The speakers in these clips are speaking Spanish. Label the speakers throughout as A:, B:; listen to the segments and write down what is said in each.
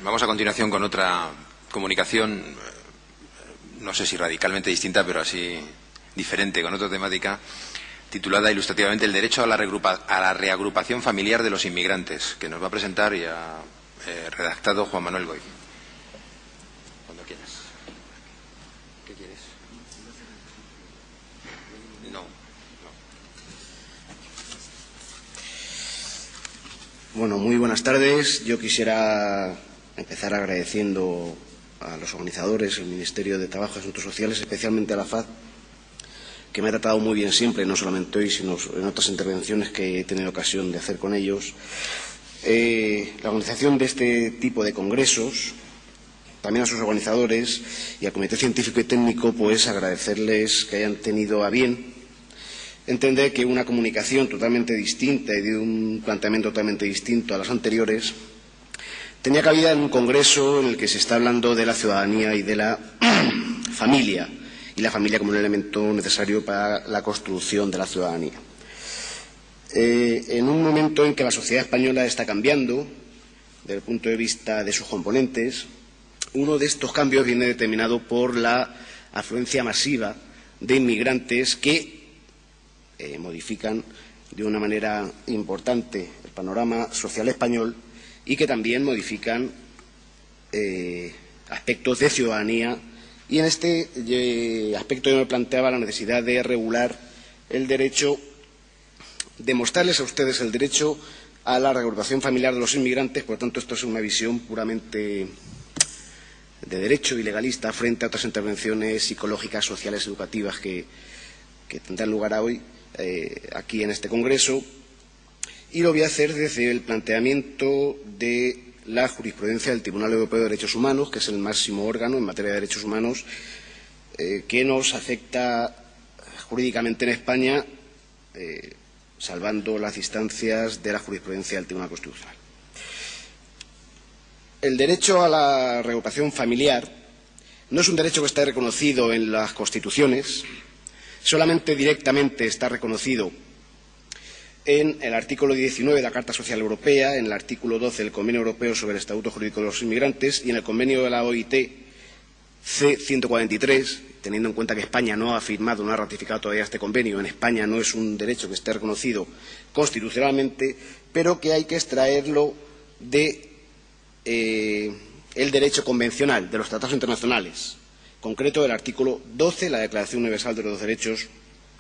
A: Vamos a continuación con otra comunicación, no sé si radicalmente distinta, pero así diferente, con otra temática, titulada ilustrativamente El derecho a la reagrupación familiar de los inmigrantes, que nos va a presentar y ha redactado Juan Manuel Goy. Cuando quieras. ¿Qué quieres? No.
B: Bueno, muy buenas tardes. Yo quisiera empezar agradeciendo a los organizadores, el Ministerio de Trabajo y Asuntos Sociales, especialmente a la FAD, que me ha tratado muy bien siempre, no solamente hoy, sino en otras intervenciones que he tenido ocasión de hacer con ellos. La organización de este tipo de congresos, también a sus organizadores y al Comité Científico y Técnico, pues agradecerles que hayan tenido a bien entender que una comunicación totalmente distinta y de un planteamiento totalmente distinto a las anteriores tenía cabida en un congreso en el que se está hablando de la ciudadanía y de la familia, y la familia como un elemento necesario para la construcción de la ciudadanía. En un momento en que la sociedad española está cambiando desde el punto de vista de sus componentes, uno de estos cambios viene determinado por la afluencia masiva de inmigrantes que modifican de una manera importante el panorama social español y que también modifican aspectos de ciudadanía. Y en este aspecto yo me planteaba la necesidad de regular el derecho, de mostrarles a ustedes el derecho a la reagrupación familiar de los inmigrantes. Por lo tanto, esto es una visión puramente de derecho y legalista frente a otras intervenciones psicológicas, sociales, educativas que tendrán lugar hoy aquí en este Congreso. Y lo voy a hacer desde el planteamiento de la jurisprudencia del Tribunal Europeo de Derechos Humanos, que es el máximo órgano en materia de derechos humanos que nos afecta jurídicamente en España, salvando las distancias de la jurisprudencia del Tribunal Constitucional. El derecho a la reagrupación familiar no es un derecho que esté reconocido en las constituciones, solamente directamente está reconocido en el artículo 19 de la Carta Social Europea, en el artículo 12 del Convenio Europeo sobre el Estatuto Jurídico de los Inmigrantes y en el convenio de la OIT C-143, teniendo en cuenta que España no ha firmado, no ha ratificado todavía este convenio. En España no es un derecho que esté reconocido constitucionalmente, pero que hay que extraerlo de el derecho convencional, de los tratados internacionales, en concreto del artículo 12, la Declaración Universal de los Derechos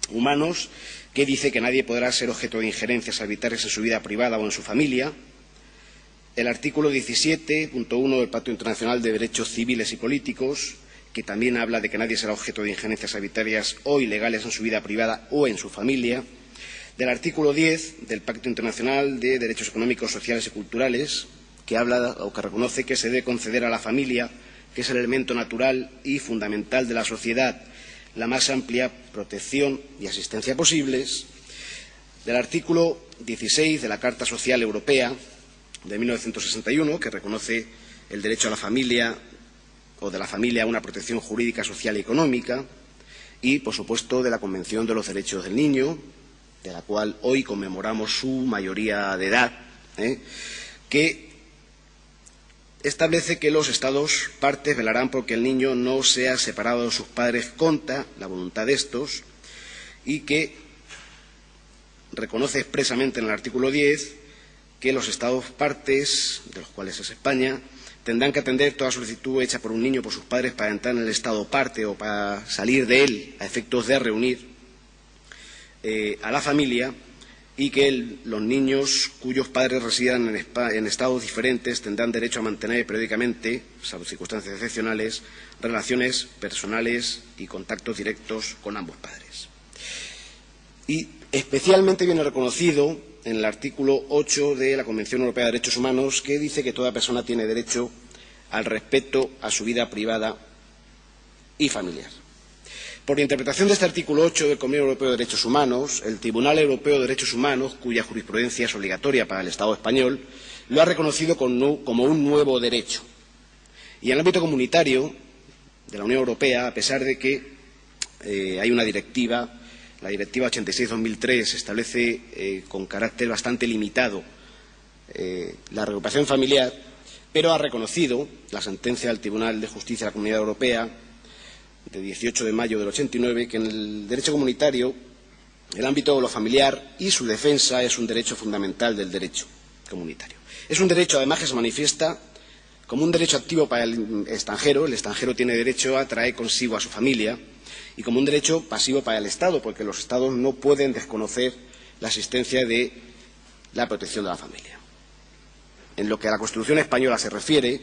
B: Humanos, que dice que nadie podrá ser objeto de injerencias arbitrarias en su vida privada o en su familia. El artículo 17.1 del Pacto Internacional de Derechos Civiles y Políticos, que también habla de que nadie será objeto de injerencias arbitrarias o ilegales en su vida privada o en su familia. Del artículo 10 del Pacto Internacional de Derechos Económicos, Sociales y Culturales, que habla o que reconoce que se debe conceder a la familia, que es el elemento natural y fundamental de la sociedad, la más amplia protección y asistencia posibles. Del artículo 16 de la Carta Social Europea de 1961, que reconoce el derecho a la familia o de la familia a una protección jurídica, social y económica, y, por supuesto, de la Convención de los Derechos del Niño, de la cual hoy conmemoramos su mayoría de edad, que establece que los Estados partes velarán por que el niño no sea separado de sus padres contra la voluntad de estos, y que reconoce expresamente en el artículo 10 que los Estados partes, de los cuales es España, tendrán que atender toda solicitud hecha por un niño por sus padres para entrar en el Estado parte o para salir de él a efectos de reunir a la familia, y que los niños cuyos padres residan en estados diferentes tendrán derecho a mantener periódicamente, salvo circunstancias excepcionales, relaciones personales y contactos directos con ambos padres. Y especialmente viene reconocido en el artículo 8 de la Convención Europea de Derechos Humanos, que dice que toda persona tiene derecho al respeto a su vida privada y familiar. Por interpretación de este artículo 8 del Convenio Europeo de Derechos Humanos, el Tribunal Europeo de Derechos Humanos, cuya jurisprudencia es obligatoria para el Estado español, lo ha reconocido como un nuevo derecho. Y en el ámbito comunitario de la Unión Europea, a pesar de que hay una directiva, la Directiva 86/2003 establece con carácter bastante limitado la reagrupación familiar, pero ha reconocido la sentencia del Tribunal de Justicia de la Comunidad Europea de 18 de mayo del 89 que en el derecho comunitario el ámbito de lo familiar y su defensa es un derecho fundamental del derecho comunitario. Es un derecho, además, que se manifiesta como un derecho activo para el extranjero. El extranjero tiene derecho a traer consigo a su familia, y como un derecho pasivo para el Estado, porque los Estados no pueden desconocer la existencia de la protección de la familia. En lo que a la Constitución española se refiere,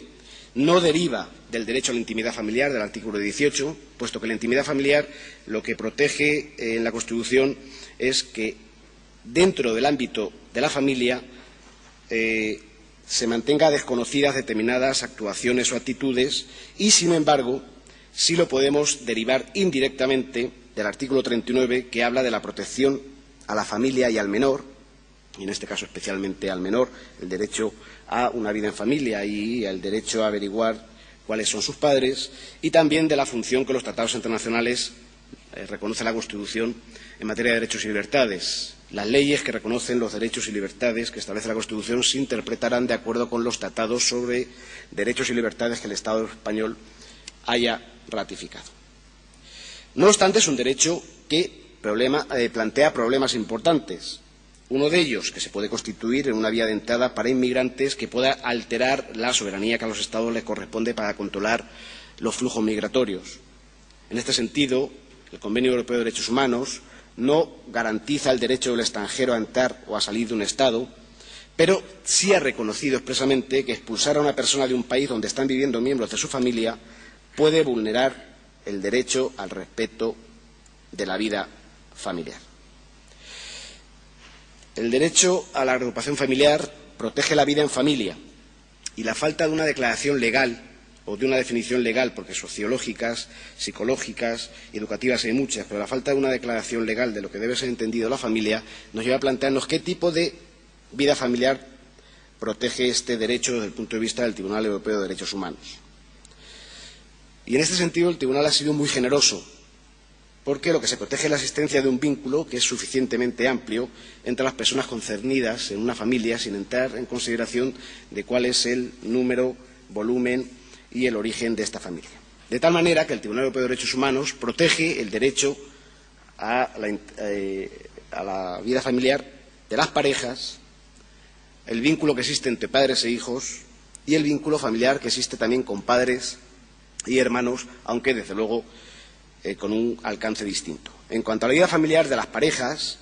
B: no deriva del derecho a la intimidad familiar del artículo 18, puesto que la intimidad familiar lo que protege en la Constitución es que dentro del ámbito de la familia se mantenga desconocidas determinadas actuaciones o actitudes y, sin embargo, sí lo podemos derivar indirectamente del artículo 39, que habla de la protección a la familia y al menor, y en este caso especialmente al menor, el derecho a una vida en familia y el derecho a averiguar cuáles son sus padres, y también de la función que los tratados internacionales reconoce la Constitución en materia de derechos y libertades. Las leyes que reconocen los derechos y libertades que establece la Constitución se interpretarán de acuerdo con los tratados sobre derechos y libertades que el Estado español haya ratificado. No obstante, es un derecho que plantea problemas importantes. Uno de ellos, que se puede constituir en una vía de entrada para inmigrantes que pueda alterar la soberanía que a los Estados les corresponde para controlar los flujos migratorios. En este sentido, el Convenio Europeo de Derechos Humanos no garantiza el derecho del extranjero a entrar o a salir de un Estado, pero sí ha reconocido expresamente que expulsar a una persona de un país donde están viviendo miembros de su familia puede vulnerar el derecho al respeto de la vida familiar. El derecho a la agrupación familiar protege la vida en familia, y la falta de una declaración legal o de una definición legal, porque sociológicas, psicológicas y educativas hay muchas, pero la falta de una declaración legal de lo que debe ser entendido la familia nos lleva a plantearnos qué tipo de vida familiar protege este derecho desde el punto de vista del Tribunal Europeo de Derechos Humanos. Y en este sentido el Tribunal ha sido muy generoso, porque lo que se protege es la existencia de un vínculo que es suficientemente amplio entre las personas concernidas en una familia, sin entrar en consideración de cuál es el número, volumen y el origen de esta familia. De tal manera que el Tribunal Europeo de Derechos Humanos protege el derecho a la vida familiar de las parejas, el vínculo que existe entre padres e hijos y el vínculo familiar que existe también con padres y hermanos, aunque desde luego con un alcance distinto. En cuanto a la vida familiar de las parejas,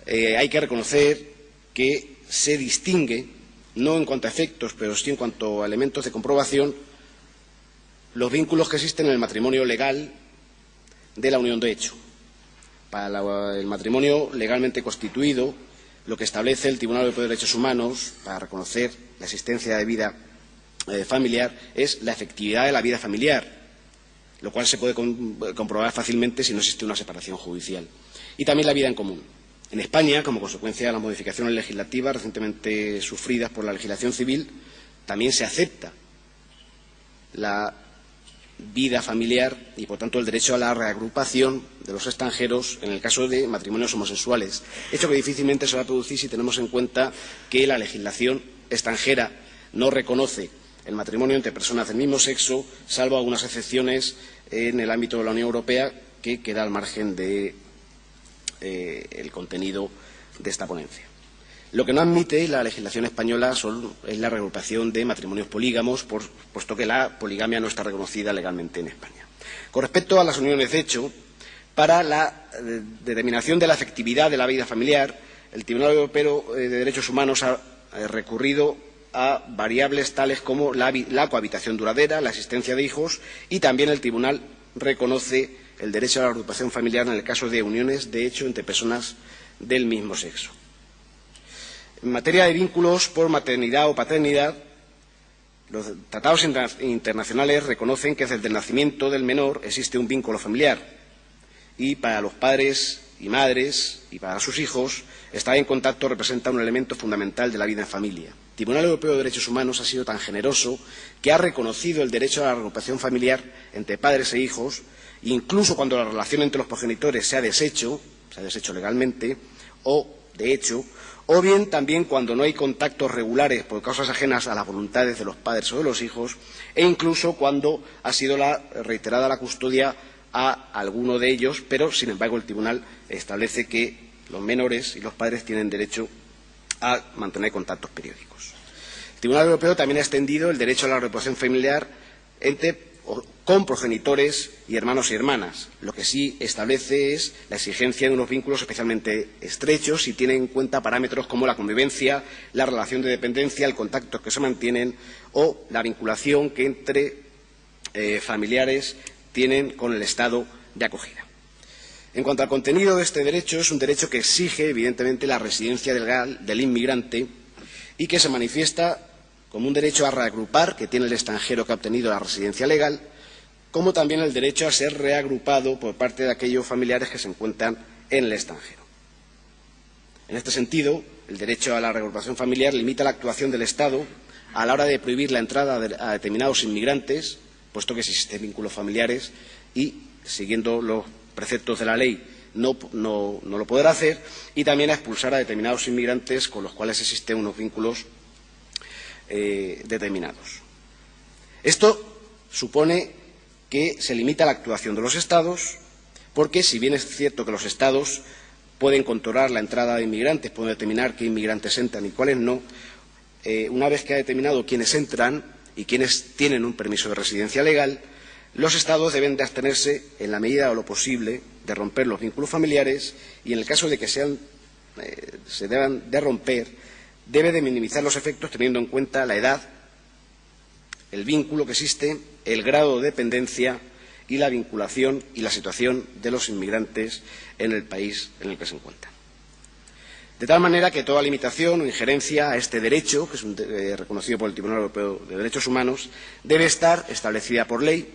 B: hay que reconocer que se distingue, no en cuanto a efectos, pero sí en cuanto a elementos de comprobación, los vínculos que existen en el matrimonio legal de la unión de hecho. Para el matrimonio legalmente constituido, lo que establece el Tribunal Europeo de Derechos Humanos para reconocer la existencia de vida familiar es la efectividad de la vida familiar, lo cual se puede comprobar fácilmente si no existe una separación judicial. Y también la vida en común. En España, como consecuencia de las modificaciones legislativas recientemente sufridas por la legislación civil, también se acepta la vida familiar y, por tanto, el derecho a la reagrupación de los extranjeros en el caso de matrimonios homosexuales, hecho que difícilmente se va a producir si tenemos en cuenta que la legislación extranjera no reconoce el matrimonio entre personas del mismo sexo, salvo algunas excepciones en el ámbito de la Unión Europea, que queda al margen del contenido de esta ponencia. Lo que no admite la legislación española es la reagrupación de matrimonios polígamos, puesto que la poligamia no está reconocida legalmente en España. Con respecto a las uniones de hecho, para la determinación de la efectividad de la vida familiar, el Tribunal Europeo de Derechos Humanos ha recurrido a variables tales como la cohabitación duradera, la existencia de hijos, y también el Tribunal reconoce el derecho a la agrupación familiar en el caso de uniones de hecho entre personas del mismo sexo. En materia de vínculos por maternidad o paternidad, los tratados internacionales reconocen que desde el nacimiento del menor existe un vínculo familiar y para los padres y madres y para sus hijos estar en contacto representa un elemento fundamental de la vida en familia. El Tribunal Europeo de Derechos Humanos ha sido tan generoso que ha reconocido el derecho a la agrupación familiar entre padres e hijos, incluso cuando la relación entre los progenitores se ha deshecho legalmente, o de hecho, o bien también cuando no hay contactos regulares por causas ajenas a las voluntades de los padres o de los hijos, e incluso cuando ha sido reiterada la custodia a alguno de ellos, pero, sin embargo, el Tribunal establece que los menores y los padres tienen derecho a mantener contactos periódicos. El Tribunal Europeo también ha extendido el derecho a la reproducción familiar con progenitores y hermanos y hermanas. Lo que sí establece es la exigencia de unos vínculos especialmente estrechos y tiene en cuenta parámetros como la convivencia, la relación de dependencia, el contacto que se mantienen o la vinculación que entre familiares tienen con el Estado de acogida. En cuanto al contenido de este derecho, es un derecho que exige, evidentemente, la residencia legal del inmigrante y que se manifiesta como un derecho a reagrupar que tiene el extranjero que ha obtenido la residencia legal, como también el derecho a ser reagrupado por parte de aquellos familiares que se encuentran en el extranjero. En este sentido, el derecho a la reagrupación familiar limita la actuación del Estado a la hora de prohibir la entrada a determinados inmigrantes, puesto que existen vínculos familiares y, siguiendo los preceptos de la ley, no lo podrá hacer, y también a expulsar a determinados inmigrantes con los cuales existen unos vínculos determinados. Esto supone que se limita la actuación de los Estados, porque si bien es cierto que los Estados pueden controlar la entrada de inmigrantes, pueden determinar qué inmigrantes entran y cuáles no, una vez que ha determinado quiénes entran y quiénes tienen un permiso de residencia legal, los Estados deben de abstenerse, en la medida de lo posible, de romper los vínculos familiares y, en el caso de que se deban de romper, debe de minimizar los efectos teniendo en cuenta la edad, el vínculo que existe, el grado de dependencia y la vinculación y la situación de los inmigrantes en el país en el que se encuentran. De tal manera que toda limitación o injerencia a este derecho, que es reconocido por el Tribunal Europeo de Derechos Humanos, debe estar establecida por ley,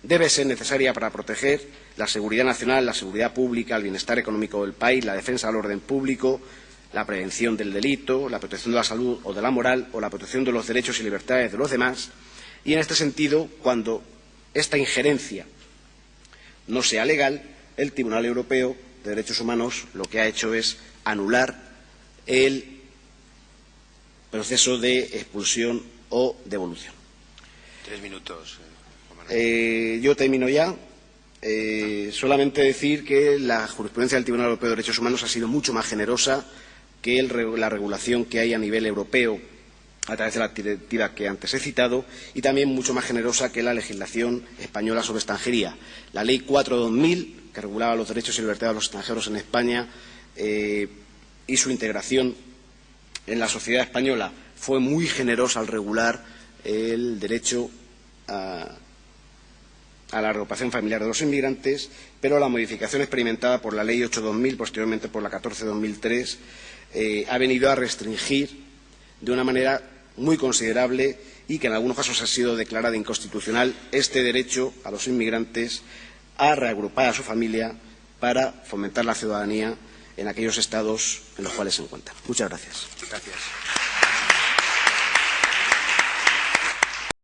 B: debe ser necesaria para proteger la seguridad nacional, la seguridad pública, el bienestar económico del país, la defensa del orden público, la prevención del delito, la protección de la salud o de la moral o la protección de los derechos y libertades de los demás. Y, en este sentido, cuando esta injerencia no sea legal, el Tribunal Europeo de Derechos Humanos lo que ha hecho es anular el proceso de expulsión o devolución.
A: 3 minutos.
B: Yo termino ya. Solamente decir que la jurisprudencia del Tribunal Europeo de Derechos Humanos ha sido mucho más generosa que la regulación que hay a nivel europeo a través de la directiva que antes he citado, y también mucho más generosa que la legislación española sobre extranjería. La Ley 4/2000, que regulaba los derechos y libertades de los extranjeros en España y su integración en la sociedad española, fue muy generosa al regular el derecho a la reagrupación familiar de los inmigrantes, pero la modificación experimentada por la Ley 8/2000, posteriormente por la 14/2003, ha venido a restringir de una manera muy considerable y que en algunos casos ha sido declarada inconstitucional este derecho a los inmigrantes a reagrupar a su familia para fomentar la ciudadanía en aquellos estados en los cuales se encuentran. Muchas gracias.
A: Gracias.